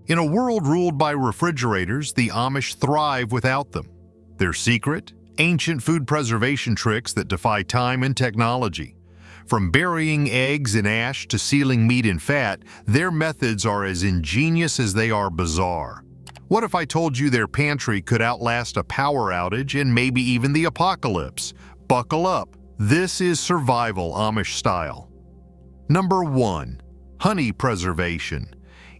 In a world ruled by refrigerators, the Amish thrive without them. Their secret? Ancient food preservation tricks that defy time and technology. From burying eggs in ash to sealing meat in fat, their methods are as ingenious as they are bizarre. What if I told you their pantry could outlast a power outage and maybe even the apocalypse? Buckle up. This is survival Amish style. Number 1. Honey preservation.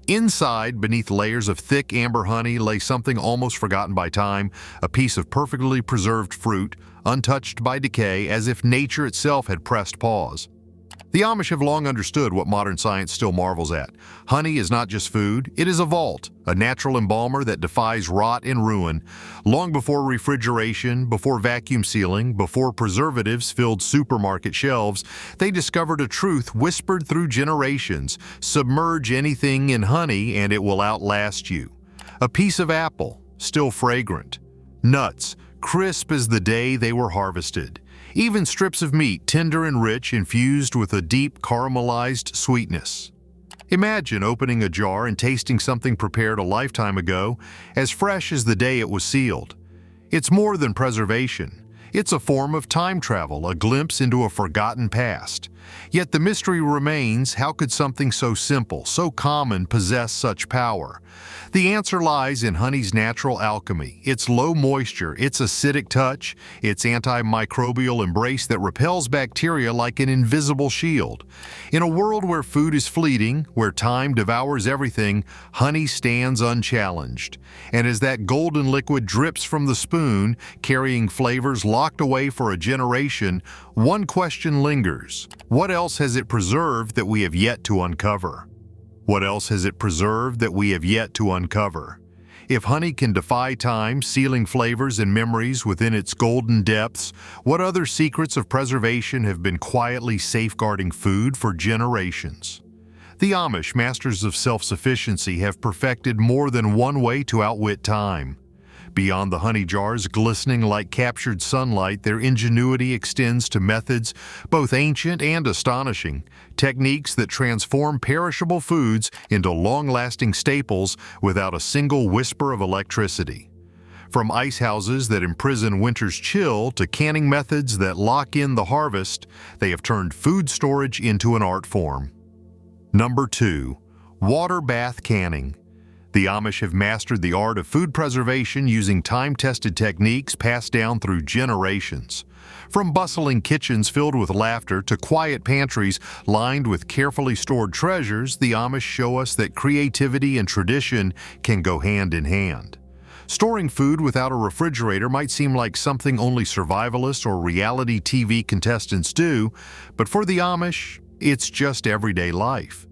Inside, beneath layers of thick amber honey, lay something almost forgotten by time, a piece of perfectly preserved fruit, untouched by decay, as if nature itself had pressed pause. The Amish have long understood what modern science still marvels at. Honey is not just food, it is a vault, a natural embalmer that defies rot and ruin. Long before refrigeration, before vacuum sealing, before preservatives filled supermarket shelves, they discovered a truth whispered through generations: submerge anything in honey and it will outlast you. A piece of apple, still fragrant. Nuts, crisp as the day they were harvested. Even strips of meat, tender and rich, infused with a deep caramelized sweetness. Imagine opening a jar and tasting something prepared a lifetime ago, as fresh as the day it was sealed. It's more than preservation. It's a form of time travel, a glimpse into a forgotten past. Yet the mystery remains: how could something so simple, so common, possess such power? The answer lies in honey's natural alchemy, its low moisture, its acidic touch, its antimicrobial embrace that repels bacteria like an invisible shield. In a world where food is fleeting, where time devours everything, honey stands unchallenged. And as that golden liquid drips from the spoon, carrying flavors locked away for a generation, one question lingers. What else has it preserved that we have yet to uncover? What else has it preserved that we have yet to uncover? If honey can defy time, sealing flavors and memories within its golden depths, what other secrets of preservation have been quietly safeguarding food for generations? The Amish, masters of self-sufficiency, have perfected more than one way to outwit time. Beyond the honey jars glistening like captured sunlight, their ingenuity extends to methods both ancient and astonishing, techniques that transform perishable foods into long-lasting staples without a single whisper of electricity. From ice houses that imprison winter's chill to canning methods that lock in the harvest, they have turned food storage into an art form. Number 2. Water bath canning. The Amish have mastered the art of food preservation using time-tested techniques passed down through generations. From bustling kitchens filled with laughter to quiet pantries lined with carefully stored treasures, the Amish show us that creativity and tradition can go hand in hand. Storing food without a refrigerator might seem like something only survivalists or reality TV contestants do, but for the Amish, it's just everyday life.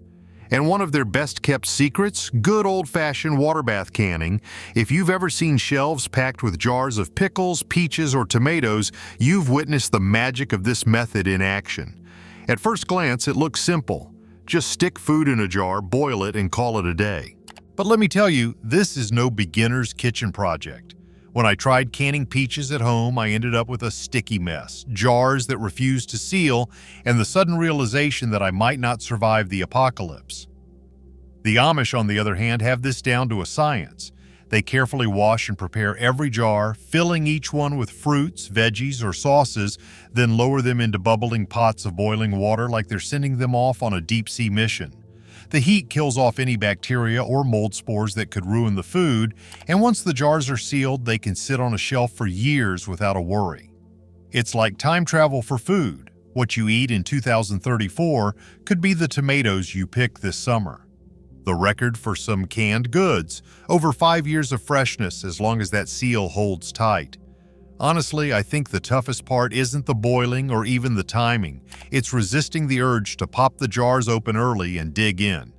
And one of their best-kept secrets? Good old-fashioned water bath canning. If you've ever seen shelves packed with jars of pickles, peaches, or tomatoes, you've witnessed the magic of this method in action. At first glance, it looks simple. Just stick food in a jar, boil it, and call it a day. But let me tell you, this is no beginner's kitchen project. When I tried canning peaches at home, I ended up with a sticky mess, jars that refused to seal, and the sudden realization that I might not survive the apocalypse. The Amish, on the other hand, have this down to a science. They carefully wash and prepare every jar, filling each one with fruits, veggies, or sauces, then lower them into bubbling pots of boiling water like they're sending them off on a deep-sea mission. The heat kills off any bacteria or mold spores that could ruin the food, and once the jars are sealed, they can sit on a shelf for years without a worry. It's like time travel for food. What you eat in 2034 could be the tomatoes you pick this summer. The record for some canned goods, over 5 years of freshness as long as that seal holds tight. Honestly, I think the toughest part isn't the boiling or even the timing. It's resisting the urge to pop the jars open early and dig in.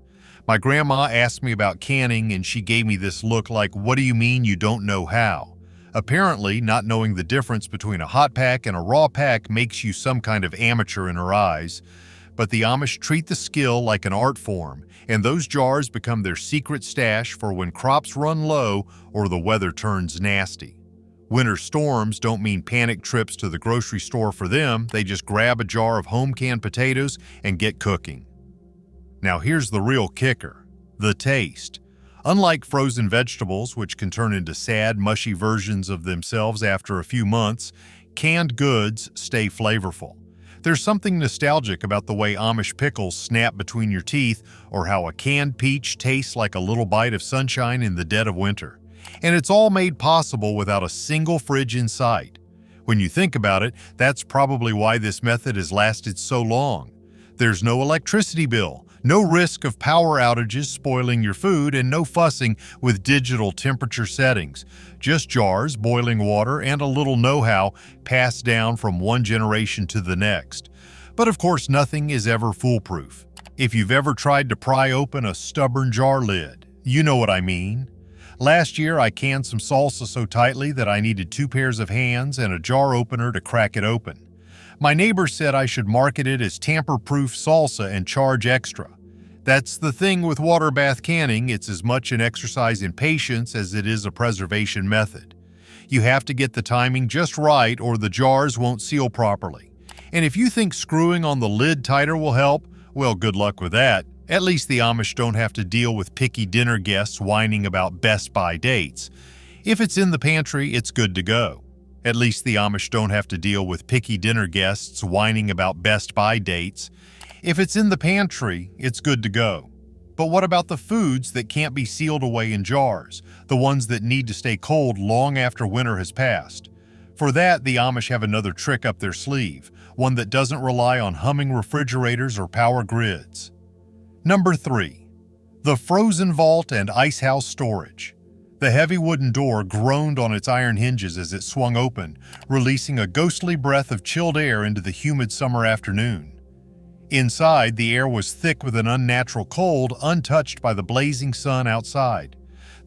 My grandma asked me about canning and she gave me this look like, "What do you mean you don't know how?" Apparently, not knowing the difference between a hot pack and a raw pack makes you some kind of amateur in her eyes. But the Amish treat the skill like an art form, and those jars become their secret stash for when crops run low or the weather turns nasty. Winter storms don't mean panic trips to the grocery store for them. They just grab a jar of home-canned potatoes and get cooking. Now here's the real kicker: the taste. Unlike frozen vegetables, which can turn into sad, mushy versions of themselves after a few months, canned goods stay flavorful. There's something nostalgic about the way Amish pickles snap between your teeth, or how a canned peach tastes like a little bite of sunshine in the dead of winter. And it's all made possible without a single fridge in sight. When you think about it, that's probably why this method has lasted so long. There's no electricity bill, no risk of power outages spoiling your food, and no fussing with digital temperature settings. Just jars, boiling water, and a little know-how passed down from one generation to the next. But of course, nothing is ever foolproof. If you've ever tried to pry open a stubborn jar lid, you know what I mean. Last year, I canned some salsa so tightly that I needed 2 pairs of hands and a jar opener to crack it open. My neighbor said I should market it as tamper-proof salsa and charge extra. That's the thing with water bath canning, it's as much an exercise in patience as it is a preservation method. You have to get the timing just right or the jars won't seal properly. And if you think screwing on the lid tighter will help, well, good luck with that. At least the Amish don't have to deal with picky dinner guests whining about Best By dates. If it's in the pantry, it's good to go. At least the Amish don't have to deal with picky dinner guests whining about Best By dates. If it's in the pantry, it's good to go. But what about the foods that can't be sealed away in jars, the ones that need to stay cold long after winter has passed? For that, the Amish have another trick up their sleeve, one that doesn't rely on humming refrigerators or power grids. Number 3. The frozen vault and icehouse storage. The heavy wooden door groaned on its iron hinges as it swung open, releasing a ghostly breath of chilled air into the humid summer afternoon. Inside, the air was thick with an unnatural cold, untouched by the blazing sun outside.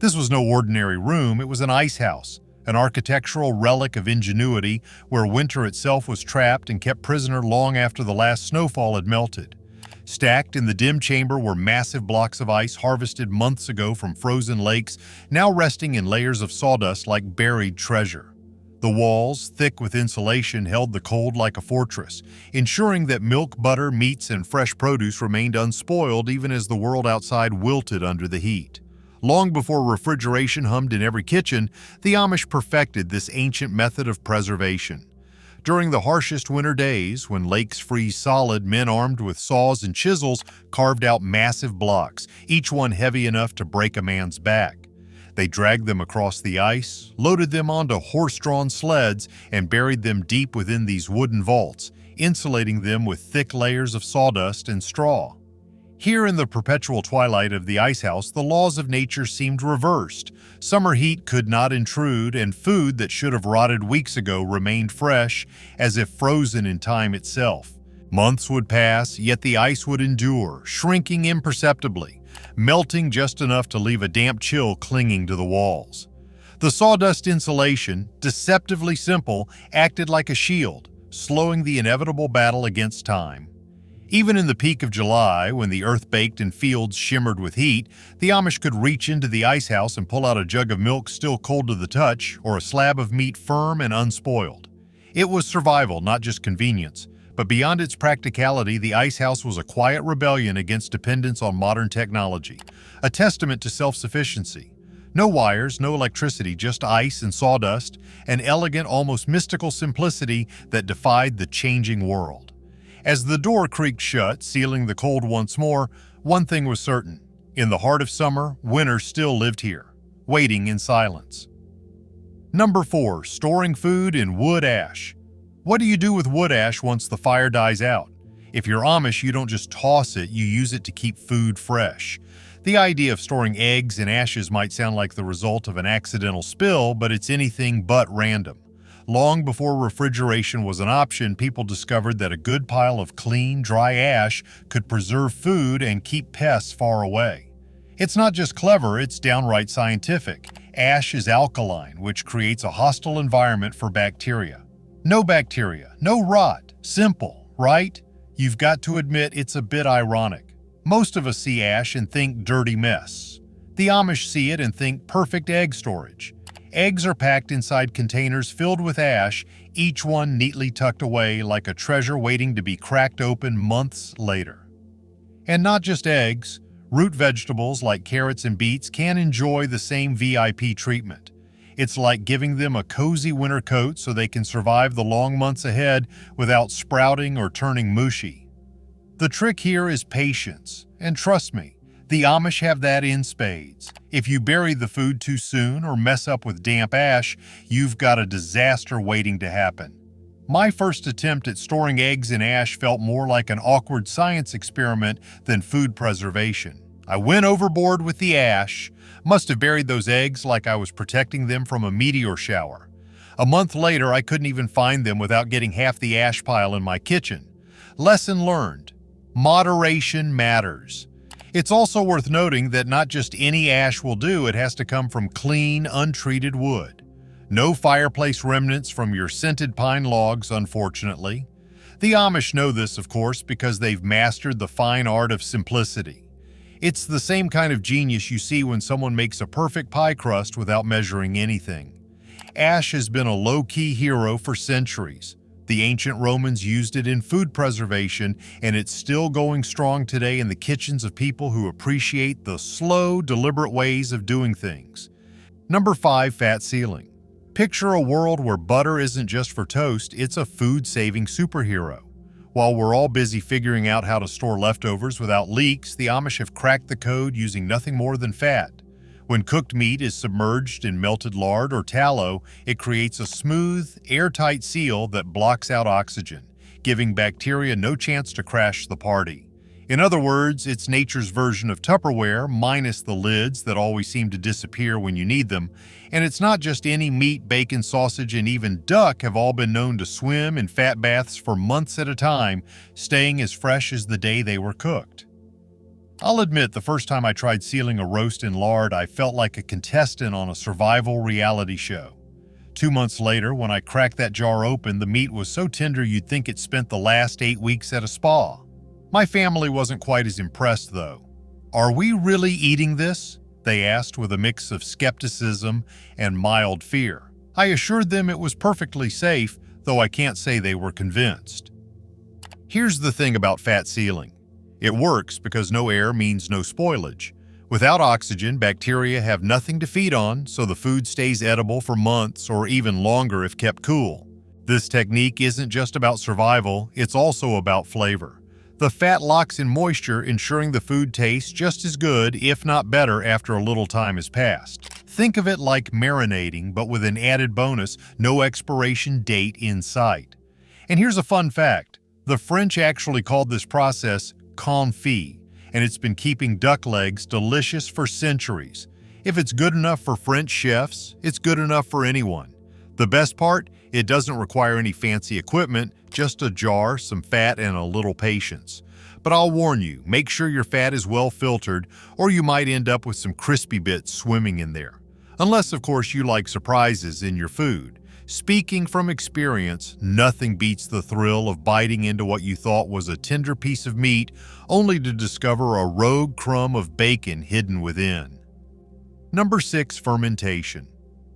This was no ordinary room, it was an icehouse, an architectural relic of ingenuity where winter itself was trapped and kept prisoner long after the last snowfall had melted. Stacked in the dim chamber were massive blocks of ice harvested months ago from frozen lakes, now resting in layers of sawdust like buried treasure. The walls, thick with insulation, held the cold like a fortress, ensuring that milk, butter, meats, and fresh produce remained unspoiled even as the world outside wilted under the heat. Long before refrigeration hummed in every kitchen, the Amish perfected this ancient method of preservation. During the harshest winter days, when lakes freeze solid, men armed with saws and chisels carved out massive blocks, each one heavy enough to break a man's back. They dragged them across the ice, loaded them onto horse-drawn sleds, and buried them deep within these wooden vaults, insulating them with thick layers of sawdust and straw. Here in the perpetual twilight of the icehouse, the laws of nature seemed reversed. Summer heat could not intrude, and food that should have rotted weeks ago remained fresh, as if frozen in time itself. Months would pass, yet the ice would endure, shrinking imperceptibly, melting just enough to leave a damp chill clinging to the walls. The sawdust insulation, deceptively simple, acted like a shield, slowing the inevitable battle against time. Even in the peak of July, when the earth baked and fields shimmered with heat, the Amish could reach into the icehouse and pull out a jug of milk still cold to the touch, or a slab of meat firm and unspoiled. It was survival, not just convenience. But beyond its practicality, the icehouse was a quiet rebellion against dependence on modern technology, a testament to self-sufficiency. No wires, no electricity, just ice and sawdust, an elegant, almost mystical simplicity that defied the changing world. As the door creaked shut, sealing the cold once more, one thing was certain. In the heart of summer, winter still lived here, waiting in silence. Number 4. Storing food in wood ash. What do you do with wood ash once the fire dies out? If you're Amish, you don't just toss it, you use it to keep food fresh. The idea of storing eggs in ashes might sound like the result of an accidental spill, but it's anything but random. Long before refrigeration was an option, people discovered that a good pile of clean, dry ash could preserve food and keep pests far away. It's not just clever, it's downright scientific. Ash is alkaline, which creates a hostile environment for bacteria. No bacteria, no rot. Simple, right? You've got to admit it's a bit ironic. Most of us see ash and think dirty mess. The Amish see it and think perfect egg storage. Eggs are packed inside containers filled with ash, each one neatly tucked away like a treasure waiting to be cracked open months later. And not just eggs. Root vegetables like carrots and beets can enjoy the same VIP treatment. It's like giving them a cozy winter coat so they can survive the long months ahead without sprouting or turning mushy. The trick here is patience, and trust me, the Amish have that in spades. If you bury the food too soon or mess up with damp ash, you've got a disaster waiting to happen. My first attempt at storing eggs in ash felt more like an awkward science experiment than food preservation. I went overboard with the ash, must have buried those eggs like I was protecting them from a meteor shower. A month later, I couldn't even find them without getting half the ash pile in my kitchen. Lesson learned: moderation matters. It's also worth noting that not just any ash will do, it has to come from clean, untreated wood. No fireplace remnants from your scented pine logs, unfortunately. The Amish know this, of course, because they've mastered the fine art of simplicity. It's the same kind of genius you see when someone makes a perfect pie crust without measuring anything. Ash has been a low-key hero for centuries. The ancient Romans used it in food preservation, and it's still going strong today in the kitchens of people who appreciate the slow, deliberate ways of doing things. Number 5, fat sealing. Picture a world where butter isn't just for toast, it's a food-saving superhero. While we're all busy figuring out how to store leftovers without leaks, the Amish have cracked the code using nothing more than fat. When cooked meat is submerged in melted lard or tallow, it creates a smooth, airtight seal that blocks out oxygen, giving bacteria no chance to crash the party. In other words, it's nature's version of Tupperware, minus the lids that always seem to disappear when you need them. And it's not just any meat, bacon, sausage, and even duck have all been known to swim in fat baths for months at a time, staying as fresh as the day they were cooked. I'll admit, the first time I tried sealing a roast in lard, I felt like a contestant on a survival reality show. 2 months later, when I cracked that jar open, the meat was so tender you'd think it spent the last 8 weeks at a spa. My family wasn't quite as impressed, though. "Are we really eating this?" they asked with a mix of skepticism and mild fear. I assured them it was perfectly safe, though I can't say they were convinced. Here's the thing about fat sealing. It works because no air means no spoilage. Without oxygen, bacteria have nothing to feed on, so the food stays edible for months or even longer if kept cool. This technique isn't just about survival, it's also about flavor. The fat locks in moisture, ensuring the food tastes just as good, if not better, after a little time has passed. Think of it like marinating, but with an added bonus: no expiration date in sight. And here's a fun fact. The French actually called this process confit, and it's been keeping duck legs delicious for centuries. If it's good enough for French chefs, it's good enough for anyone. The best part? It doesn't require any fancy equipment, just a jar, some fat, and a little patience. But I'll warn you, make sure your fat is well filtered, or you might end up with some crispy bits swimming in there. Unless, of course, you like surprises in your food. Speaking from experience, nothing beats the thrill of biting into what you thought was a tender piece of meat, only to discover a rogue crumb of bacon hidden within. Number 6, fermentation.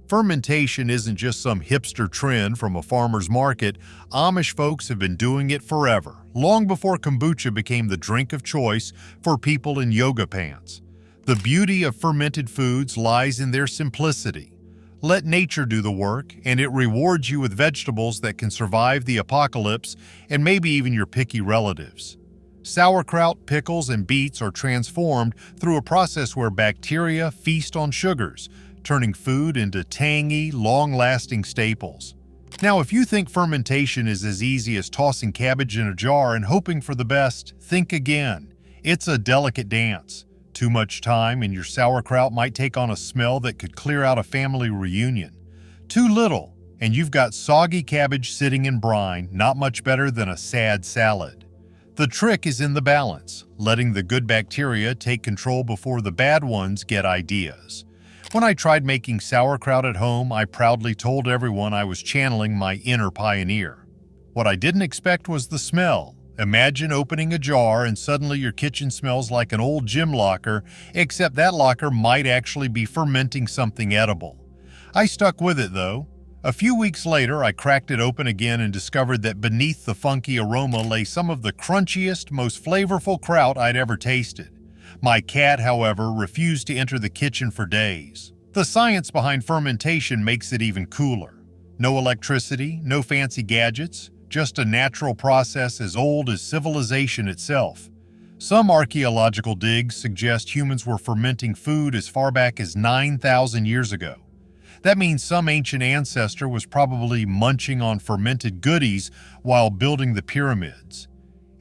Fermentation isn't just some hipster trend from a farmer's market. Amish folks have been doing it forever, long before kombucha became the drink of choice for people in yoga pants. The beauty of fermented foods lies in their simplicity. Let nature do the work, and it rewards you with vegetables that can survive the apocalypse and maybe even your picky relatives. Sauerkraut, pickles, and beets are transformed through a process where bacteria feast on sugars, turning food into tangy, long-lasting staples. Now, if you think fermentation is as easy as tossing cabbage in a jar and hoping for the best, think again. It's a delicate dance. Too much time and your sauerkraut might take on a smell that could clear out a family reunion. Too little, and you've got soggy cabbage sitting in brine, not much better than a sad salad. The trick is in the balance, letting the good bacteria take control before the bad ones get ideas. When I tried making sauerkraut at home, I proudly told everyone I was channeling my inner pioneer. What I didn't expect was the smell. Imagine opening a jar and suddenly your kitchen smells like an old gym locker, except that locker might actually be fermenting something edible. I stuck with it though. A few weeks later, I cracked it open again and discovered that beneath the funky aroma lay some of the crunchiest, most flavorful kraut I'd ever tasted. My cat, however, refused to enter the kitchen for days. The science behind fermentation makes it even cooler. No electricity, no fancy gadgets, just a natural process as old as civilization itself. Some archaeological digs suggest humans were fermenting food as far back as 9,000 years ago. That means some ancient ancestor was probably munching on fermented goodies while building the pyramids.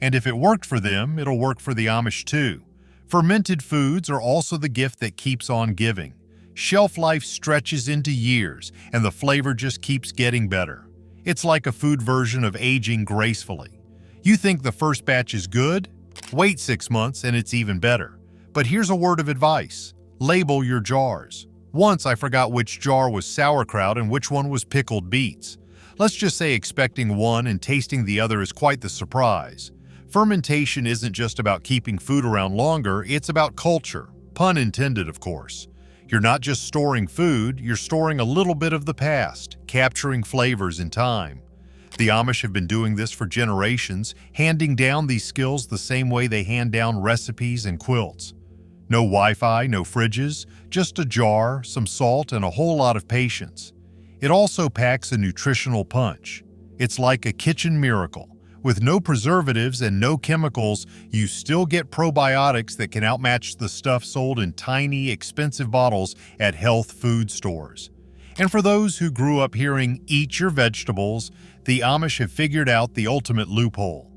And if it worked for them, it'll work for the Amish too. Fermented foods are also the gift that keeps on giving. Shelf life stretches into years, and the flavor just keeps getting better. It's like a food version of aging gracefully. You think the first batch is good? Wait 6 months and it's even better. But here's a word of advice. Label your jars. Once I forgot which jar was sauerkraut and which one was pickled beets. Let's just say expecting one and tasting the other is quite the surprise. Fermentation isn't just about keeping food around longer, it's about culture. Pun intended, of course. You're not just storing food, you're storing a little bit of the past, capturing flavors in time. The Amish have been doing this for generations, handing down these skills the same way they hand down recipes and quilts. No Wi-Fi, no fridges, just a jar, some salt, and a whole lot of patience. It also packs a nutritional punch. It's like a kitchen miracle. With no preservatives and no chemicals, you still get probiotics that can outmatch the stuff sold in tiny, expensive bottles at health food stores. And for those who grew up hearing, "eat your vegetables," the Amish have figured out the ultimate loophole.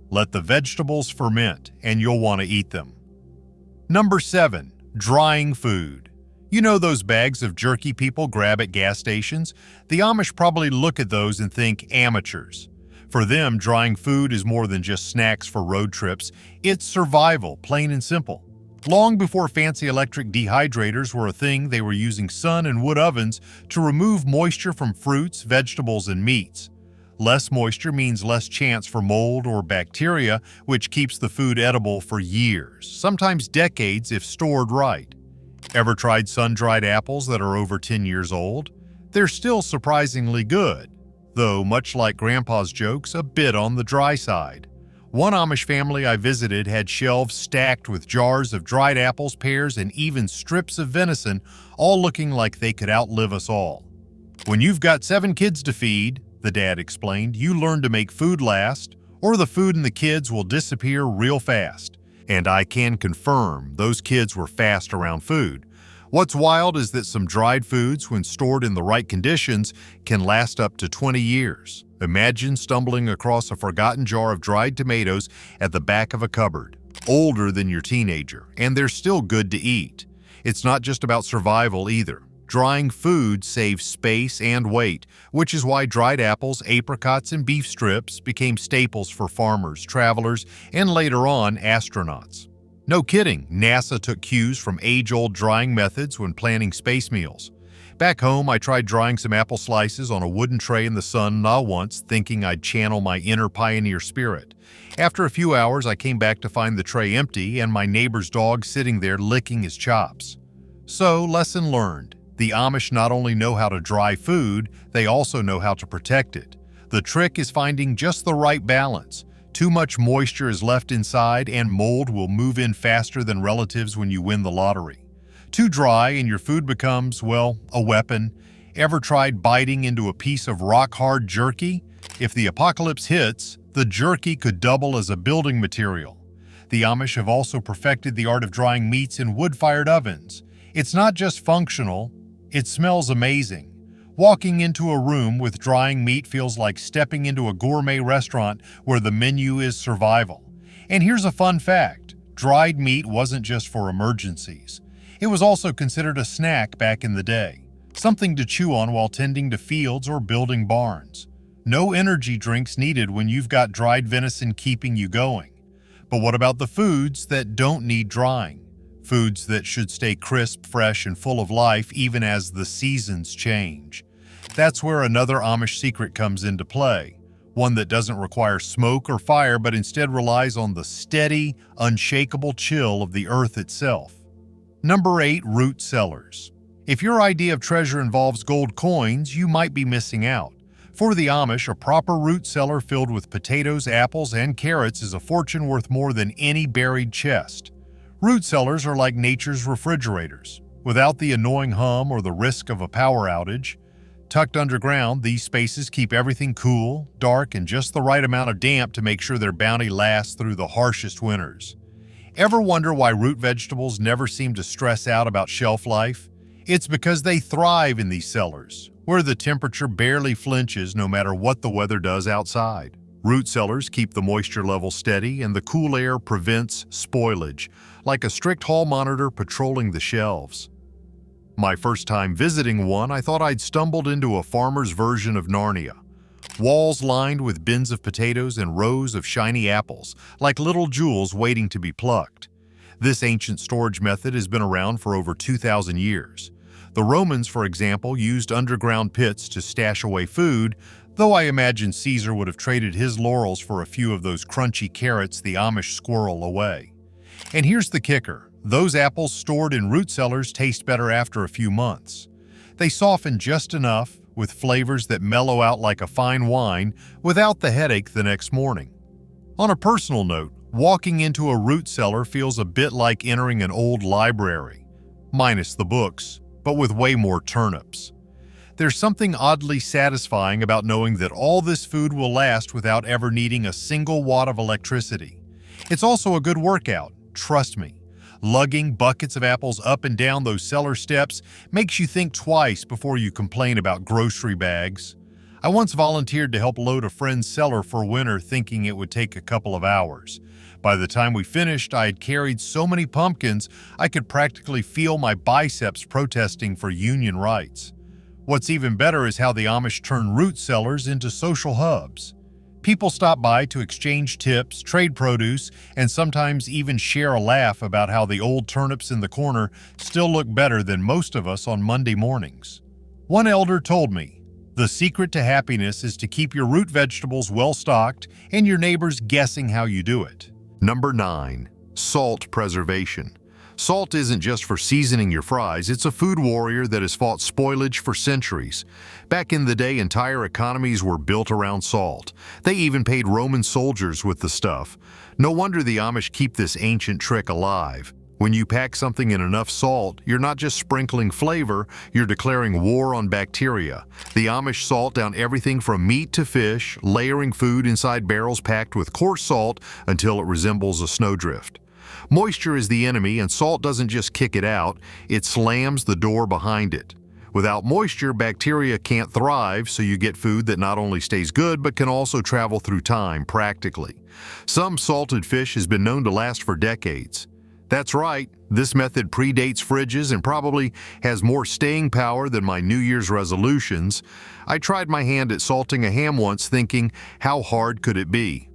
Let the vegetables ferment, and you'll want to eat them. Number 7. Drying food. You know those bags of jerky people grab at gas stations? The Amish probably look at those and think amateurs. For them, drying food is more than just snacks for road trips. It's survival, plain and simple. Long before fancy electric dehydrators were a thing, they were using sun and wood ovens to remove moisture from fruits, vegetables, and meats. Less moisture means less chance for mold or bacteria, which keeps the food edible for years, sometimes decades if stored right. Ever tried sun-dried apples that are over 10 years old? They're still surprisingly good, though much like Grandpa's jokes, a bit on the dry side. One Amish family I visited had shelves stacked with jars of dried apples, pears, and even strips of venison, all looking like they could outlive us all. When you've got 7 kids to feed, the dad explained, you learn to make food last, or the food and the kids will disappear real fast. And I can confirm those kids were fast around food. What's wild is that some dried foods, when stored in the right conditions, can last up to 20 years. Imagine stumbling across a forgotten jar of dried tomatoes at the back of a cupboard, older than your teenager, and they're still good to eat. It's not just about survival either. Drying food saves space and weight, which is why dried apples, apricots, and beef strips became staples for farmers, travelers, and later on, astronauts. No kidding, NASA took cues from age-old drying methods when planning space meals. Back home, I tried drying some apple slices on a wooden tray in the sun once, thinking I'd channel my inner pioneer spirit. After a few hours, I came back to find the tray empty and my neighbor's dog sitting there licking his chops. So, lesson learned. The Amish not only know how to dry food, they also know how to protect it. The trick is finding just the right balance. Too much moisture is left inside and mold will move in faster than relatives when you win the lottery. Too dry and your food becomes, well, a weapon. Ever tried biting into a piece of rock-hard jerky? If the apocalypse hits, the jerky could double as a building material. The Amish have also perfected the art of drying meats in wood-fired ovens. It's not just functional, it smells amazing. Walking into a room with drying meat feels like stepping into a gourmet restaurant where the menu is survival. And here's a fun fact. Dried meat wasn't just for emergencies. It was also considered a snack back in the day, something to chew on while tending to fields or building barns. No energy drinks needed when you've got dried venison keeping you going. But what about the foods that don't need drying? Foods that should stay crisp, fresh, and full of life even as the seasons change. That's where another Amish secret comes into play, one that doesn't require smoke or fire but instead relies on the steady, unshakable chill of the earth itself. Number 8. Root cellars. If your idea of treasure involves gold coins, you might be missing out. For the Amish, a proper root cellar filled with potatoes, apples, and carrots is a fortune worth more than any buried chest. Root cellars are like nature's refrigerators. Without the annoying hum or the risk of a power outage, tucked underground, these spaces keep everything cool, dark, and just the right amount of damp to make sure their bounty lasts through the harshest winters. Ever wonder why root vegetables never seem to stress out about shelf life? It's because they thrive in these cellars, where the temperature barely flinches no matter what the weather does outside. Root cellars keep the moisture level steady, and the cool air prevents spoilage, like a strict hall monitor patrolling the shelves. My first time visiting one, I thought I'd stumbled into a farmer's version of Narnia. Walls lined with bins of potatoes and rows of shiny apples, like little jewels waiting to be plucked. This ancient storage method has been around for over 2,000 years. The Romans, for example, used underground pits to stash away food, though I imagine Caesar would have traded his laurels for a few of those crunchy carrots the Amish squirrel away. And here's the kicker. Those apples stored in root cellars taste better after a few months. They soften just enough, with flavors that mellow out like a fine wine without the headache the next morning. On a personal note, walking into a root cellar feels a bit like entering an old library, minus the books, but with way more turnips. There's something oddly satisfying about knowing that all this food will last without ever needing a single watt of electricity. It's also a good workout, trust me. Lugging buckets of apples up and down those cellar steps makes you think twice before you complain about grocery bags. I once volunteered to help load a friend's cellar for winter thinking it would take a couple of hours. By the time we finished, I had carried so many pumpkins I could practically feel my biceps protesting for union rights. What's even better is how the Amish turn root cellars into social hubs. People stop by to exchange tips, trade produce, and sometimes even share a laugh about how the old turnips in the corner still look better than most of us on Monday mornings. One elder told me, "The secret to happiness is to keep your root vegetables well stocked and your neighbors guessing how you do it." Number 9. Salt preservation. Salt isn't just for seasoning your fries, it's a food warrior that has fought spoilage for centuries. Back in the day, entire economies were built around salt. They even paid Roman soldiers with the stuff. No wonder the Amish keep this ancient trick alive. When you pack something in enough salt, you're not just sprinkling flavor, you're declaring war on bacteria. The Amish salt down everything from meat to fish, layering food inside barrels packed with coarse salt until it resembles a snowdrift. Moisture is the enemy, and salt doesn't just kick it out, it slams the door behind it. Without moisture, bacteria can't thrive, so you get food that not only stays good but can also travel through time practically. Some salted fish has been known to last for decades. That's right, this method predates fridges and probably has more staying power than my New Year's resolutions. I tried my hand at salting a ham once thinking, how hard could it be?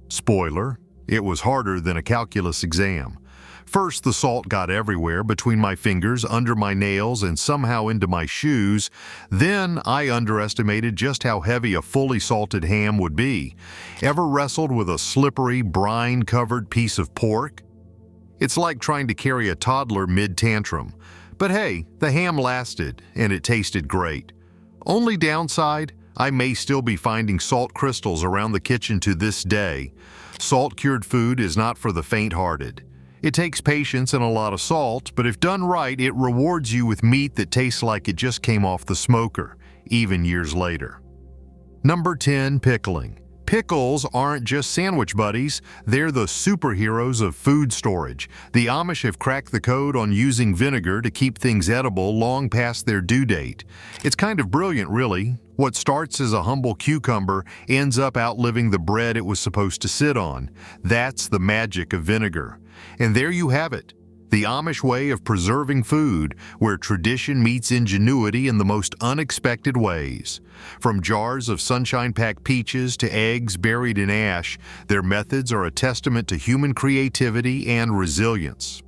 Spoiler, it was harder than a calculus exam. First, the salt got everywhere, between my fingers, under my nails, and somehow into my shoes. Then I underestimated just how heavy a fully salted ham would be. Ever wrestled with a slippery, brine-covered piece of pork? It's like trying to carry a toddler mid-tantrum. But hey, the ham lasted, and it tasted great. Only downside, I may still be finding salt crystals around the kitchen to this day. Salt-cured food is not for the faint-hearted. It takes patience and a lot of salt, but if done right, it rewards you with meat that tastes like it just came off the smoker, even years later. Number 10, pickling. Pickles aren't just sandwich buddies, they're the superheroes of food storage. The Amish have cracked the code on using vinegar to keep things edible long past their due date. It's kind of brilliant, really. What starts as a humble cucumber ends up outliving the bread it was supposed to sit on. That's the magic of vinegar. And there you have it. The Amish way of preserving food, where tradition meets ingenuity in the most unexpected ways. From jars of sunshine-packed peaches to eggs buried in ash, their methods are a testament to human creativity and resilience.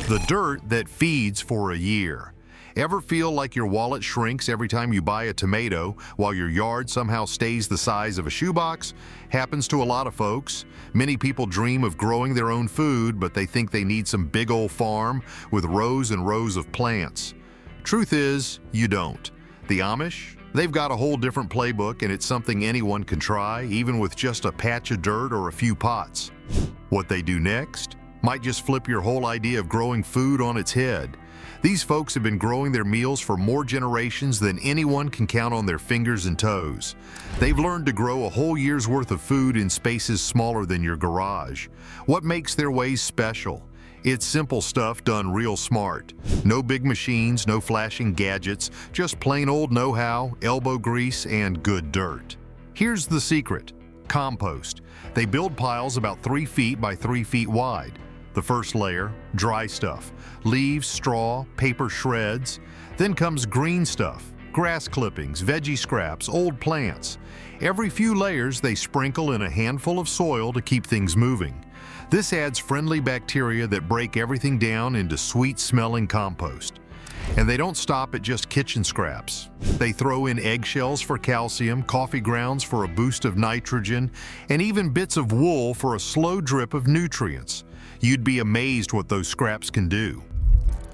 The dirt that feeds for a year. Ever feel like your wallet shrinks every time you buy a tomato while your yard somehow stays the size of a shoebox? Happens to a lot of folks. Many people dream of growing their own food, but they think they need some big old farm with rows and rows of plants. Truth is, you don't. The Amish? They've got a whole different playbook, and it's something anyone can try, even with just a patch of dirt or a few pots. What they do next? might just flip your whole idea of growing food on its head. These folks have been growing their meals for more generations than anyone can count on their fingers and toes. They've learned to grow a whole year's worth of food in spaces smaller than your garage. What makes their ways special? It's simple stuff done real smart. No big machines, no flashing gadgets, just plain old know-how, elbow grease, and good dirt. Here's the secret: compost. They build piles about 3 feet by 3 feet wide. The first layer, dry stuff, leaves, straw, paper shreds. Then comes green stuff, grass clippings, veggie scraps, old plants. Every few layers they sprinkle in a handful of soil to keep things moving. This adds friendly bacteria that break everything down into sweet-smelling compost. And they don't stop at just kitchen scraps. They throw in eggshells for calcium, coffee grounds for a boost of nitrogen, and even bits of wool for a slow drip of nutrients. You'd be amazed what those scraps can do.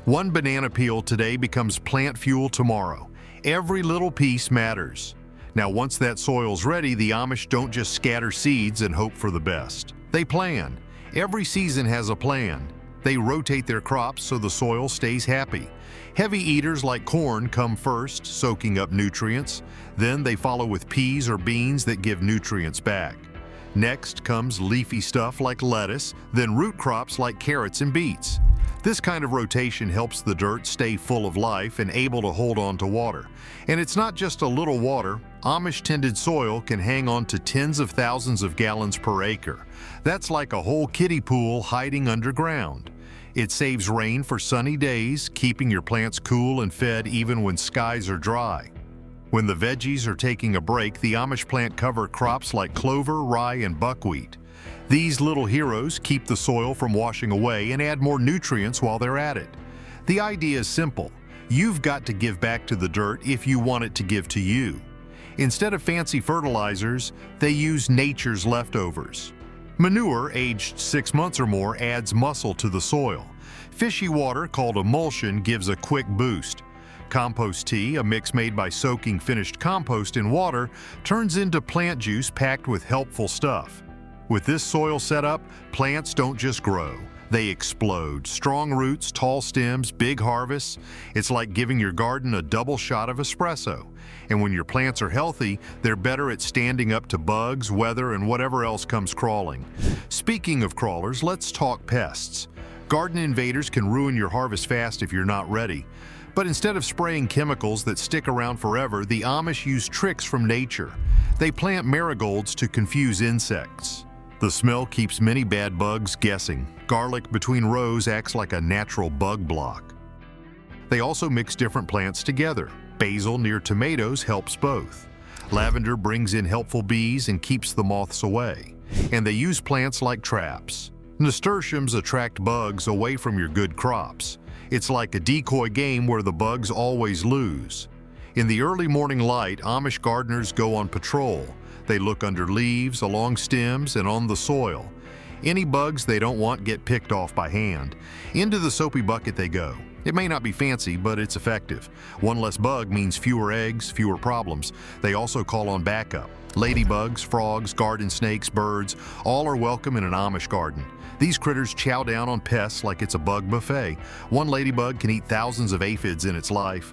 One banana peel today becomes plant fuel tomorrow. Every little piece matters. Now, once that soil's ready, the Amish don't just scatter seeds and hope for the best. They plan. Every season has a plan. They rotate their crops so the soil stays happy. Heavy eaters like corn come first, soaking up nutrients. Then they follow with peas or beans that give nutrients back. Next comes leafy stuff like lettuce, then root crops like carrots and beets. This kind of rotation helps the dirt stay full of life and able to hold on to water. And it's not just a little water. Amish-tended soil can hang on to tens of thousands of gallons per acre. That's like a whole kiddie pool hiding underground. It saves rain for sunny days, keeping your plants cool and fed even when skies are dry. When the veggies are taking a break, the Amish plant cover crops like clover, rye, and buckwheat. These little heroes keep the soil from washing away and add more nutrients while they're at it. The idea is simple. You've got to give back to the dirt if you want it to give to you. Instead of fancy fertilizers, they use nature's leftovers. Manure aged 6 months or more adds muscle to the soil. Fishy water called emulsion gives a quick boost. Compost tea, a mix made by soaking finished compost in water, turns into plant juice packed with helpful stuff. With this soil setup, plants don't just grow. They explode. Strong roots, tall stems, big harvests. It's like giving your garden a double shot of espresso. And when your plants are healthy, they're better at standing up to bugs, weather, and whatever else comes crawling. Speaking of crawlers, let's talk pests. Garden invaders can ruin your harvest fast if you're not ready. But instead of spraying chemicals that stick around forever, the Amish use tricks from nature. They plant marigolds to confuse insects. The smell keeps many bad bugs guessing. Garlic between rows acts like a natural bug block. They also mix different plants together. Basil near tomatoes helps both. Lavender brings in helpful bees and keeps the moths away. And they use plants like traps. Nasturtiums attract bugs away from your good crops. It's like a decoy game where the bugs always lose. In the early morning light, Amish gardeners go on patrol. They look under leaves, along stems, and on the soil. Any bugs they don't want get picked off by hand. Into the soapy bucket they go. It may not be fancy, but it's effective. One less bug means fewer eggs, fewer problems. They also call on backup. Ladybugs, frogs, garden snakes, birds, all are welcome in an Amish garden. These critters chow down on pests like it's a bug buffet. One ladybug can eat thousands of aphids in its life.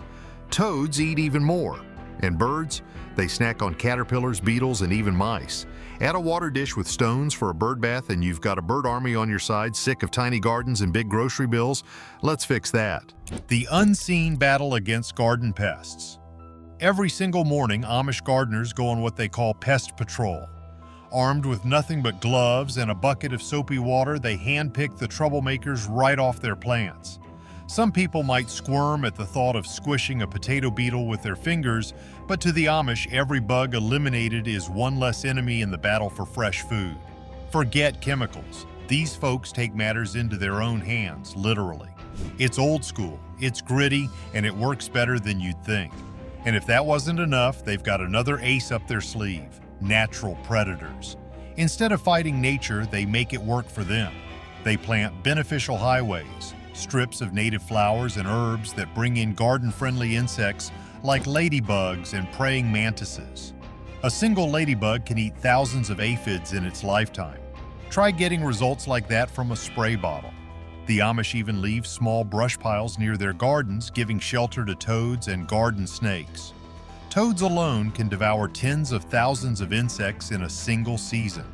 Toads eat even more. And birds? They snack on caterpillars, beetles, and even mice. Add a water dish with stones for a bird bath and you've got a bird army on your side, sick of tiny gardens and big grocery bills. Let's fix that. The unseen battle against garden pests. Every single morning, Amish gardeners go on what they call pest patrol. Armed with nothing but gloves and a bucket of soapy water, they handpick the troublemakers right off their plants. Some people might squirm at the thought of squishing a potato beetle with their fingers, but to the Amish, every bug eliminated is one less enemy in the battle for fresh food. Forget chemicals. These folks take matters into their own hands, literally. It's old school, it's gritty, and it works better than you'd think. And if that wasn't enough, they've got another ace up their sleeve: natural predators. Instead of fighting nature, they make it work for them. They plant beneficial highways, strips of native flowers and herbs that bring in garden-friendly insects like ladybugs and praying mantises. A single ladybug can eat thousands of aphids in its lifetime. Try getting results like that from a spray bottle. The Amish even leave small brush piles near their gardens, giving shelter to toads and garden snakes. Toads alone can devour tens of thousands of insects in a single season.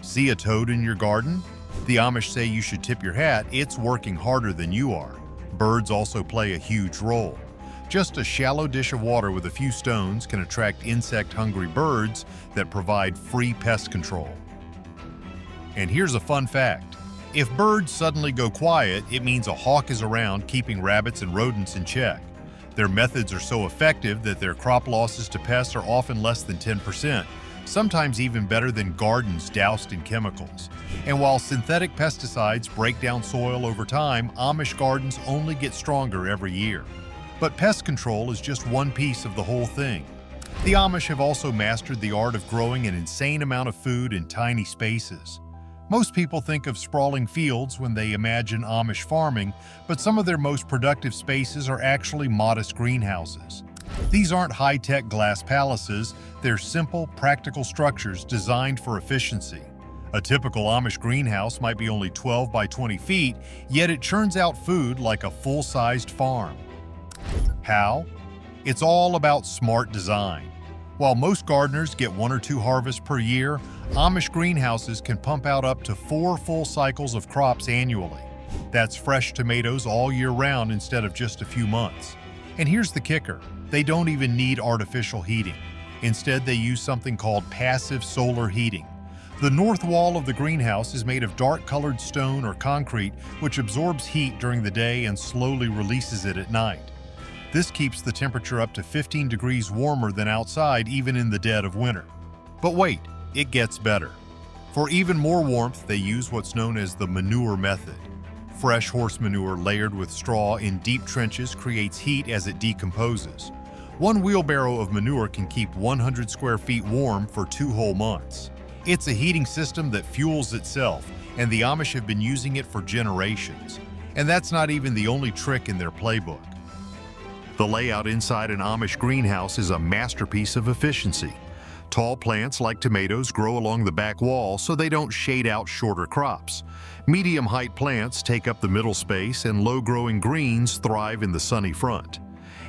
See a toad in your garden? The Amish say you should tip your hat, it's working harder than you are. Birds also play a huge role. Just a shallow dish of water with a few stones can attract insect-hungry birds that provide free pest control. And here's a fun fact. If birds suddenly go quiet, it means a hawk is around keeping rabbits and rodents in check. Their methods are so effective that their crop losses to pests are often less than 10%, sometimes even better than gardens doused in chemicals. And while synthetic pesticides break down soil over time, Amish gardens only get stronger every year. But pest control is just one piece of the whole thing. The Amish have also mastered the art of growing an insane amount of food in tiny spaces. Most people think of sprawling fields when they imagine Amish farming, but some of their most productive spaces are actually modest greenhouses. These aren't high-tech glass palaces, they're simple, practical structures designed for efficiency. A typical Amish greenhouse might be only 12 by 20 feet, yet it churns out food like a full-sized farm. How? It's all about smart design. While most gardeners get 1 or 2 harvests per year, Amish greenhouses can pump out up to 4 full cycles of crops annually. That's fresh tomatoes all year round instead of just a few months. And here's the kicker, they don't even need artificial heating. Instead, they use something called passive solar heating. The north wall of the greenhouse is made of dark-colored stone or concrete, which absorbs heat during the day and slowly releases it at night. This keeps the temperature up to 15 degrees warmer than outside even in the dead of winter. But wait, it gets better. For even more warmth, they use what's known as the manure method. Fresh horse manure layered with straw in deep trenches creates heat as it decomposes. 1 wheelbarrow of manure can keep 100 square feet warm for 2 whole months. It's a heating system that fuels itself, and the Amish have been using it for generations. And that's not even the only trick in their playbook. The layout inside an Amish greenhouse is a masterpiece of efficiency. Tall plants like tomatoes grow along the back wall so they don't shade out shorter crops. Medium-height plants take up the middle space, and low-growing greens thrive in the sunny front.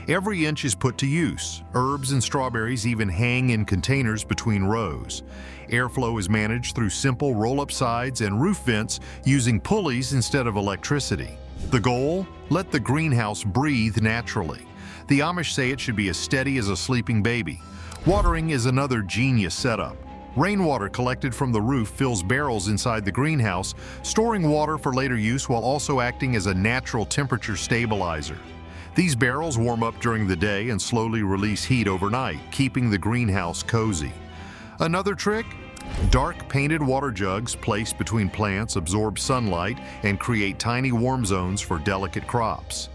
Every inch is put to use. Herbs and strawberries even hang in containers between rows. Airflow is managed through simple roll-up sides and roof vents using pulleys instead of electricity. The goal? Let the greenhouse breathe naturally. The Amish say it should be as steady as a sleeping baby. Watering is another genius setup. Rainwater collected from the roof fills barrels inside the greenhouse, storing water for later use while also acting as a natural temperature stabilizer. These barrels warm up during the day and slowly release heat overnight, keeping the greenhouse cozy. Another trick? Dark painted water jugs placed between plants absorb sunlight and create tiny warm zones for delicate crops.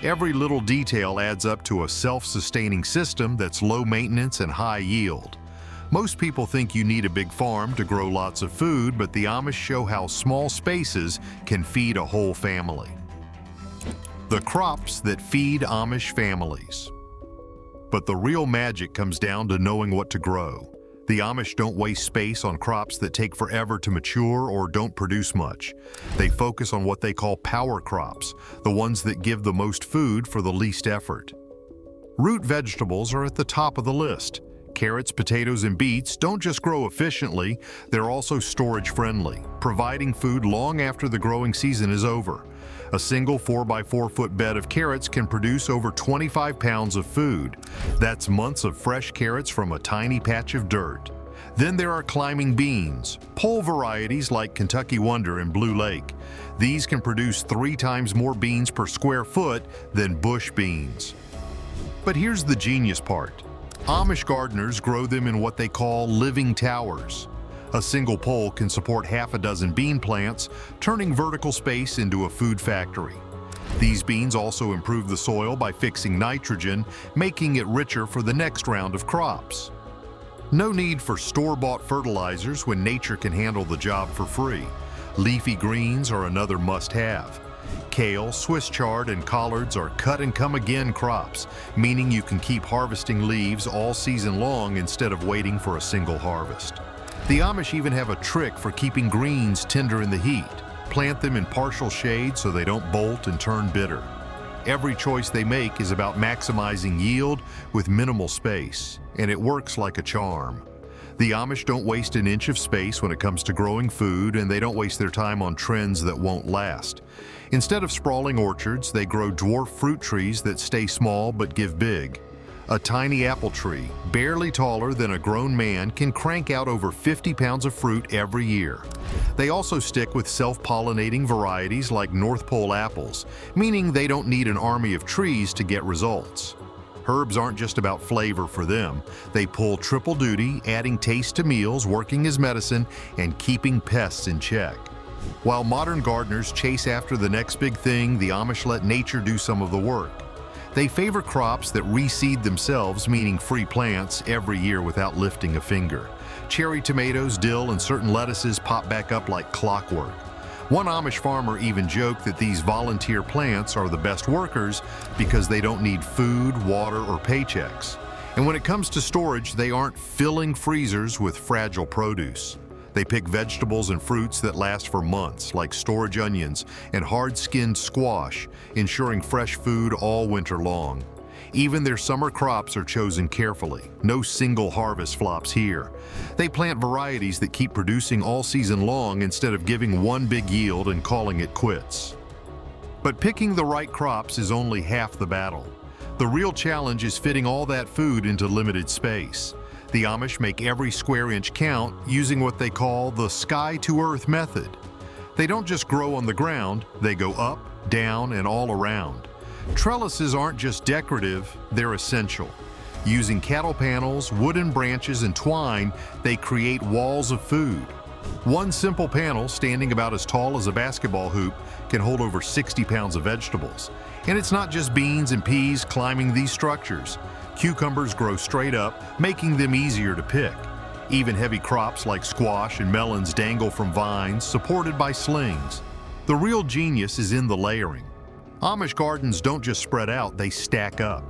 Every little detail adds up to a self-sustaining system that's low maintenance and high yield. Most people think you need a big farm to grow lots of food, but the Amish show how small spaces can feed a whole family. The crops that feed Amish families. But the real magic comes down to knowing what to grow. The Amish don't waste space on crops that take forever to mature or don't produce much. They focus on what they call power crops, the ones that give the most food for the least effort. Root vegetables are at the top of the list. Carrots, potatoes, and beets don't just grow efficiently, they're also storage-friendly, providing food long after the growing season is over. A single 4x4 foot bed of carrots can produce over 25 pounds of food. That's months of fresh carrots from a tiny patch of dirt. Then there are climbing beans, pole varieties like Kentucky Wonder and Blue Lake. These can produce 3 times more beans per square foot than bush beans. But here's the genius part. Amish gardeners grow them in what they call living towers. A single pole can support half a dozen bean plants, turning vertical space into a food factory. These beans also improve the soil by fixing nitrogen, making it richer for the next round of crops. No need for store-bought fertilizers when nature can handle the job for free. Leafy greens are another must-have. Kale, Swiss chard, and collards are cut-and-come-again crops, meaning you can keep harvesting leaves all season long instead of waiting for a single harvest. The Amish even have a trick for keeping greens tender in the heat. Plant them in partial shade so they don't bolt and turn bitter. Every choice they make is about maximizing yield with minimal space, and it works like a charm. The Amish don't waste an inch of space when it comes to growing food, and they don't waste their time on trends that won't last. Instead of sprawling orchards, they grow dwarf fruit trees that stay small but give big. A tiny apple tree, barely taller than a grown man, can crank out over 50 pounds of fruit every year. They also stick with self-pollinating varieties like North Pole apples, meaning they don't need an army of trees to get results. Herbs aren't just about flavor for them. They pull triple duty, adding taste to meals, working as medicine, and keeping pests in check. While modern gardeners chase after the next big thing, the Amish let nature do some of the work. They favor crops that reseed themselves, meaning free plants, every year without lifting a finger. Cherry tomatoes, dill, and certain lettuces pop back up like clockwork. One Amish farmer even joked that these volunteer plants are the best workers because they don't need food, water, or paychecks. And when it comes to storage, they aren't filling freezers with fragile produce. They pick vegetables and fruits that last for months, like storage onions and hard-skinned squash, ensuring fresh food all winter long. Even their summer crops are chosen carefully. No single harvest flops here. They plant varieties that keep producing all season long instead of giving one big yield and calling it quits. But picking the right crops is only half the battle. The real challenge is fitting all that food into limited space. The Amish make every square inch count using what they call the sky-to-earth method. They don't just grow on the ground, they go up, down, and all around. Trellises aren't just decorative, they're essential. Using cattle panels, wooden branches, and twine, they create walls of food. One simple panel, standing about as tall as a basketball hoop, can hold over 60 pounds of vegetables. And it's not just beans and peas climbing these structures. Cucumbers grow straight up, making them easier to pick. Even heavy crops like squash and melons dangle from vines, supported by slings. The real genius is in the layering. Amish gardens don't just spread out, they stack up.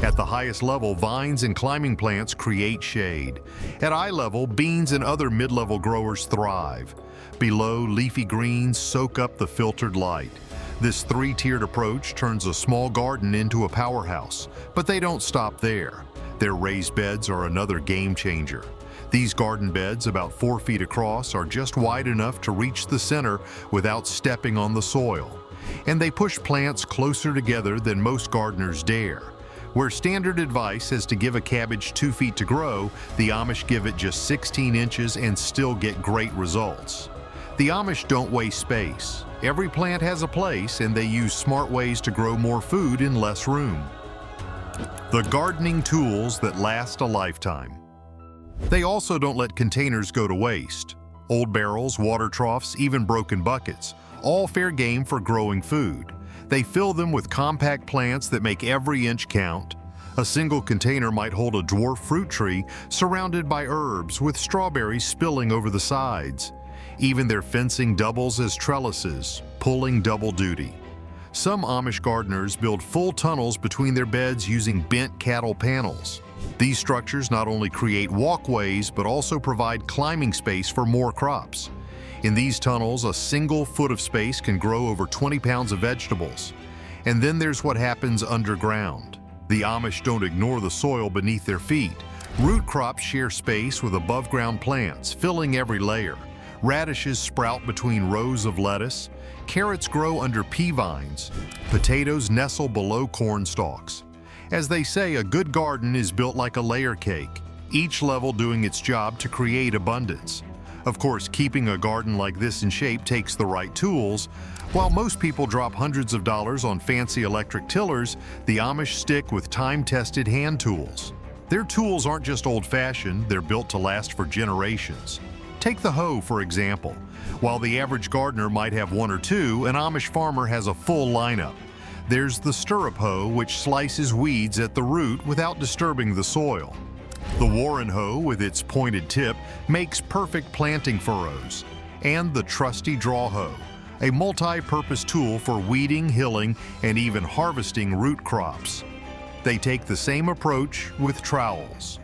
At the highest level, vines and climbing plants create shade. At eye level, beans and other mid-level growers thrive. Below, leafy greens soak up the filtered light. This three-tiered approach turns a small garden into a powerhouse, but they don't stop there. Their raised beds are another game changer. These garden beds, about 4 feet across, are just wide enough to reach the center without stepping on the soil. And they push plants closer together than most gardeners dare. Where standard advice is to give a cabbage 2 feet to grow, the Amish give it just 16 inches and still get great results. The Amish don't waste space. Every plant has a place, and they use smart ways to grow more food in less room. The gardening tools that last a lifetime. They also don't let containers go to waste. Old barrels, water troughs, even broken buckets, all fair game for growing food. They fill them with compact plants that make every inch count. A single container might hold a dwarf fruit tree surrounded by herbs with strawberries spilling over the sides. Even their fencing doubles as trellises, pulling double duty. Some Amish gardeners build full tunnels between their beds using bent cattle panels. These structures not only create walkways, but also provide climbing space for more crops. In these tunnels, a single foot of space can grow over 20 pounds of vegetables. And then there's what happens underground. The Amish don't ignore the soil beneath their feet. Root crops share space with above-ground plants, filling every layer. Radishes sprout between rows of lettuce. Carrots grow under pea vines. Potatoes nestle below corn stalks. As they say, a good garden is built like a layer cake, each level doing its job to create abundance. Of course, keeping a garden like this in shape takes the right tools. While most people drop hundreds of dollars on fancy electric tillers, the Amish stick with time-tested hand tools. Their tools aren't just old-fashioned, they're built to last for generations. Take the hoe, for example. While the average gardener might have one or two, an Amish farmer has a full lineup. There's the stirrup hoe, which slices weeds at the root without disturbing the soil. The Warren hoe, with its pointed tip, makes perfect planting furrows. And the trusty draw hoe, a multi-purpose tool for weeding, hilling, and even harvesting root crops. They take the same approach with trowels.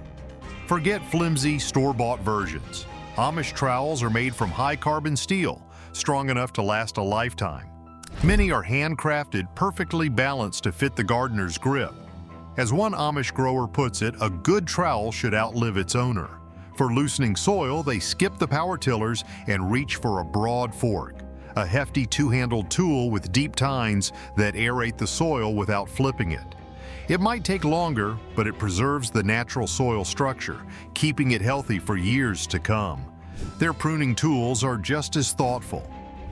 Forget flimsy, store-bought versions. Amish trowels are made from high-carbon steel, strong enough to last a lifetime. Many are handcrafted, perfectly balanced to fit the gardener's grip. As one Amish grower puts it, a good trowel should outlive its owner. For loosening soil, they skip the power tillers and reach for a broad fork, a hefty two-handled tool with deep tines that aerate the soil without flipping it. It might take longer, but it preserves the natural soil structure, keeping it healthy for years to come. Their pruning tools are just as thoughtful.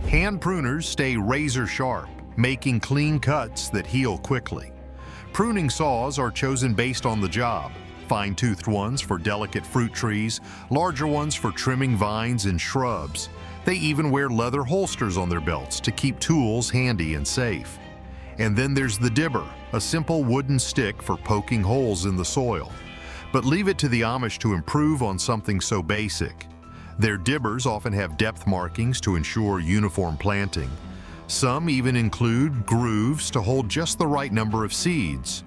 Hand pruners stay razor sharp, making clean cuts that heal quickly. Pruning saws are chosen based on the job. Fine-toothed ones for delicate fruit trees, larger ones for trimming vines and shrubs. They even wear leather holsters on their belts to keep tools handy and safe. And then there's the dibber, a simple wooden stick for poking holes in the soil. But leave it to the Amish to improve on something so basic. Their dibbers often have depth markings to ensure uniform planting. Some even include grooves to hold just the right number of seeds.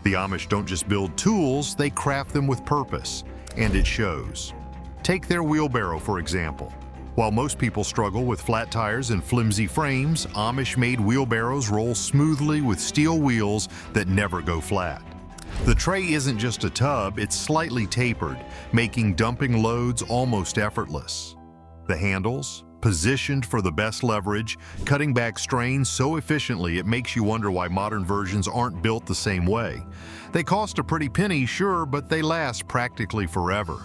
The Amish don't just build tools, they craft them with purpose, and it shows. Take their wheelbarrow, for example. While most people struggle with flat tires and flimsy frames, Amish-made wheelbarrows roll smoothly with steel wheels that never go flat. The tray isn't just a tub, it's slightly tapered, making dumping loads almost effortless. The handles, positioned for the best leverage, cutting back strain so efficiently it makes you wonder why modern versions aren't built the same way. They cost a pretty penny, sure, but they last practically forever.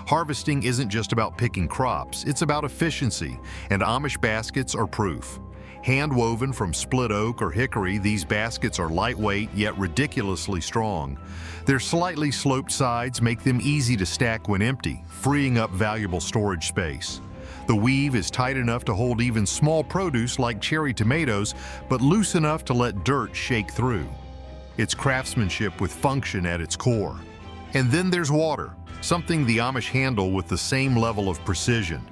Harvesting isn't just about picking crops, it's about efficiency, and Amish baskets are proof. Hand-woven from split oak or hickory, these baskets are lightweight yet ridiculously strong. Their slightly sloped sides make them easy to stack when empty, freeing up valuable storage space. The weave is tight enough to hold even small produce like cherry tomatoes, but loose enough to let dirt shake through. It's craftsmanship with function at its core. And then there's water, something the Amish handle with the same level of precision.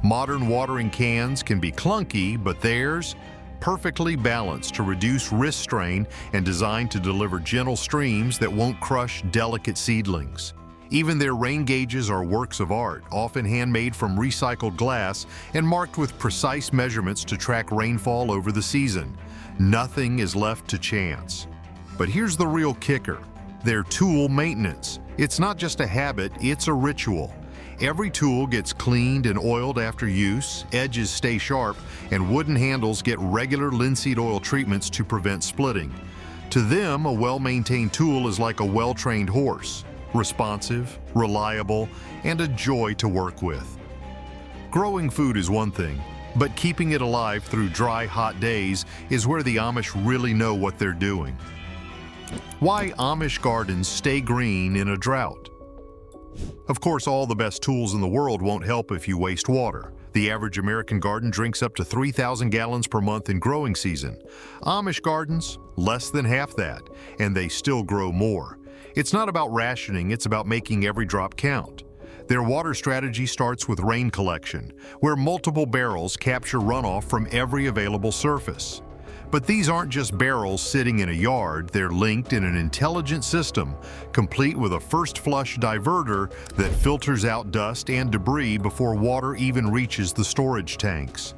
Modern watering cans can be clunky, but theirs, perfectly balanced to reduce wrist strain and designed to deliver gentle streams that won't crush delicate seedlings. Even their rain gauges are works of art, often handmade from recycled glass and marked with precise measurements to track rainfall over the season. Nothing is left to chance. But here's the real kicker: their tool maintenance. It's not just a habit, it's a ritual. Every tool gets cleaned and oiled after use, edges stay sharp, and wooden handles get regular linseed oil treatments to prevent splitting. To them, a well-maintained tool is like a well-trained horse, responsive, reliable, and a joy to work with. Growing food is one thing, but keeping it alive through dry, hot days is where the Amish really know what they're doing. Why Amish gardens stay green in a drought. Of course, all the best tools in the world won't help if you waste water. The average American garden drinks up to 3,000 gallons per month in growing season. Amish gardens, less than half that, and they still grow more. It's not about rationing, it's about making every drop count. Their water strategy starts with rain collection, where multiple barrels capture runoff from every available surface. But these aren't just barrels sitting in a yard, they're linked in an intelligent system, complete with a first flush diverter that filters out dust and debris before water even reaches the storage tanks.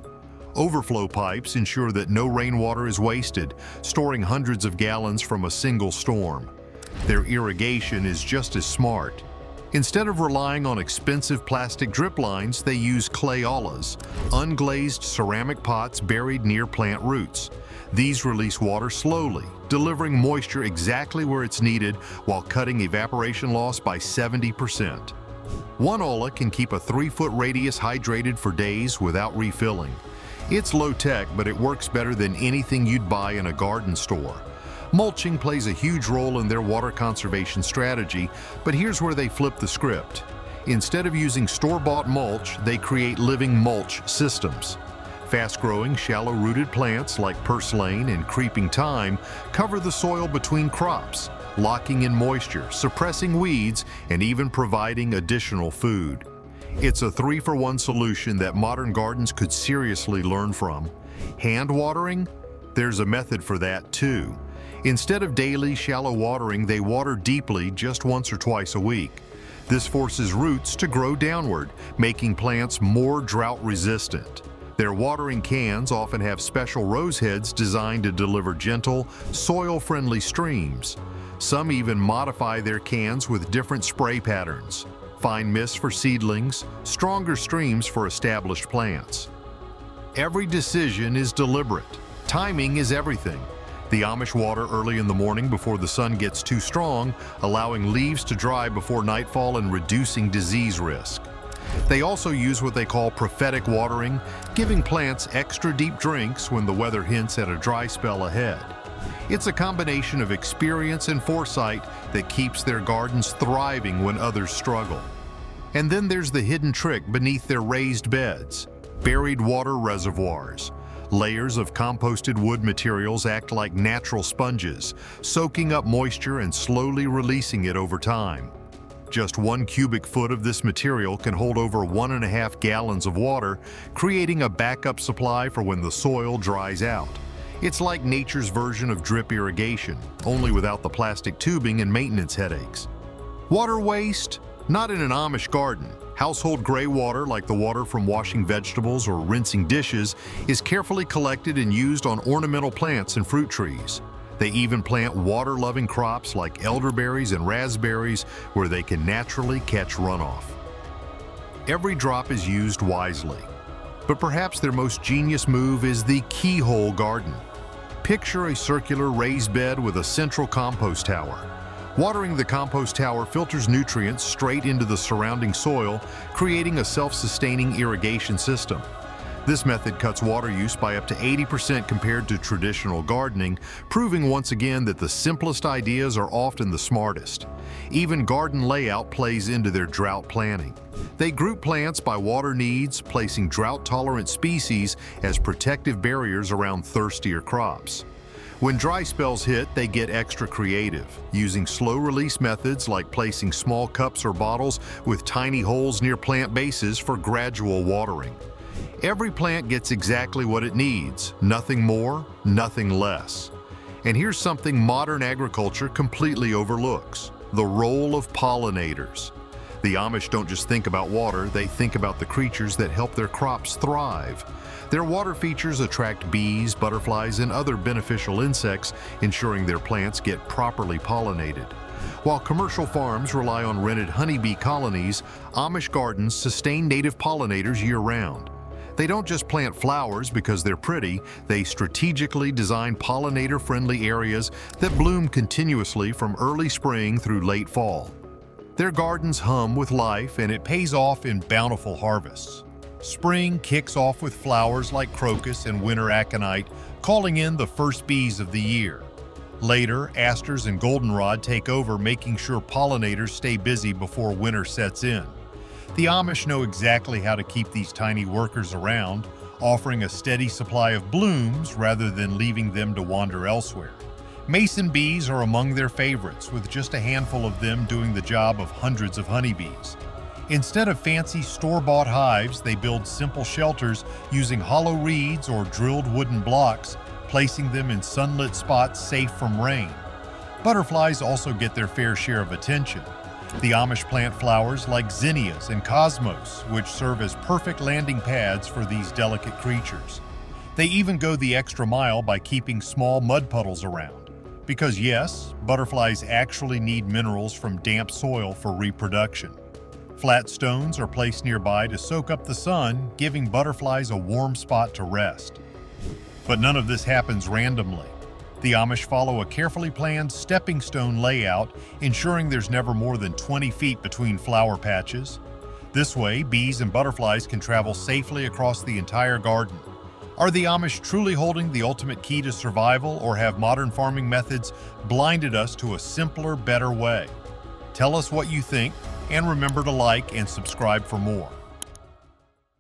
Overflow pipes ensure that no rainwater is wasted, storing hundreds of gallons from a single storm. Their irrigation is just as smart. Instead of relying on expensive plastic drip lines, they use clay ollas, unglazed ceramic pots buried near plant roots. These release water slowly, delivering moisture exactly where it's needed while cutting evaporation loss by 70%. One olla can keep a 3-foot radius hydrated for days without refilling. It's low-tech, but it works better than anything you'd buy in a garden store. Mulching plays a huge role in their water conservation strategy, but here's where they flip the script. Instead of using store-bought mulch, they create living mulch systems. Fast-growing, shallow-rooted plants like purslane and creeping thyme cover the soil between crops, locking in moisture, suppressing weeds, and even providing additional food. It's a 3-for-1 solution that modern gardens could seriously learn from. Hand watering? There's a method for that too. Instead of daily, shallow watering, they water deeply just once or twice a week. This forces roots to grow downward, making plants more drought-resistant. Their watering cans often have special rose heads designed to deliver gentle, soil-friendly streams. Some even modify their cans with different spray patterns: fine mist for seedlings, stronger streams for established plants. Every decision is deliberate. Timing is everything. The Amish water early in the morning before the sun gets too strong, allowing leaves to dry before nightfall and reducing disease risk. They also use what they call prophetic watering, giving plants extra deep drinks when the weather hints at a dry spell ahead. It's a combination of experience and foresight that keeps their gardens thriving when others struggle. And then there's the hidden trick beneath their raised beds: buried water reservoirs. Layers of composted wood materials act like natural sponges, soaking up moisture and slowly releasing it over time. Just 1 cubic foot of this material can hold over 1.5 gallons of water, creating a backup supply for when the soil dries out. It's like nature's version of drip irrigation, only without the plastic tubing and maintenance headaches. Water waste? Not in an Amish garden. Household gray water, like the water from washing vegetables or rinsing dishes, is carefully collected and used on ornamental plants and fruit trees. They even plant water-loving crops like elderberries and raspberries where they can naturally catch runoff. Every drop is used wisely. But perhaps their most genius move is the keyhole garden. Picture a circular raised bed with a central compost tower. Watering the compost tower filters nutrients straight into the surrounding soil, creating a self-sustaining irrigation system. This method cuts water use by up to 80% compared to traditional gardening, proving once again that the simplest ideas are often the smartest. Even garden layout plays into their drought planning. They group plants by water needs, placing drought-tolerant species as protective barriers around thirstier crops. When dry spells hit, they get extra creative, using slow-release methods like placing small cups or bottles with tiny holes near plant bases for gradual watering. Every plant gets exactly what it needs, nothing more, nothing less. And here's something modern agriculture completely overlooks: the role of pollinators. The Amish don't just think about water, they think about the creatures that help their crops thrive. Their water features attract bees, butterflies, and other beneficial insects, ensuring their plants get properly pollinated. While commercial farms rely on rented honeybee colonies, Amish gardens sustain native pollinators year-round. They don't just plant flowers because they're pretty, they strategically design pollinator-friendly areas that bloom continuously from early spring through late fall. Their gardens hum with life, and it pays off in bountiful harvests. Spring kicks off with flowers like crocus and winter aconite, calling in the first bees of the year. Later, asters and goldenrod take over, making sure pollinators stay busy before winter sets in. The Amish know exactly how to keep these tiny workers around, offering a steady supply of blooms rather than leaving them to wander elsewhere. Mason bees are among their favorites, with just a handful of them doing the job of hundreds of honeybees. Instead of fancy store-bought hives, they build simple shelters using hollow reeds or drilled wooden blocks, placing them in sunlit spots safe from rain. Butterflies also get their fair share of attention. The Amish plant flowers like zinnias and cosmos, which serve as perfect landing pads for these delicate creatures. They even go the extra mile by keeping small mud puddles around. Because yes, butterflies actually need minerals from damp soil for reproduction. Flat stones are placed nearby to soak up the sun, giving butterflies a warm spot to rest. But none of this happens randomly. The Amish follow a carefully planned stepping stone layout, ensuring there's never more than 20 feet between flower patches. This way, bees and butterflies can travel safely across the entire garden. Are the Amish truly holding the ultimate key to survival, or have modern farming methods blinded us to a simpler, better way? Tell us what you think, and remember to like and subscribe for more.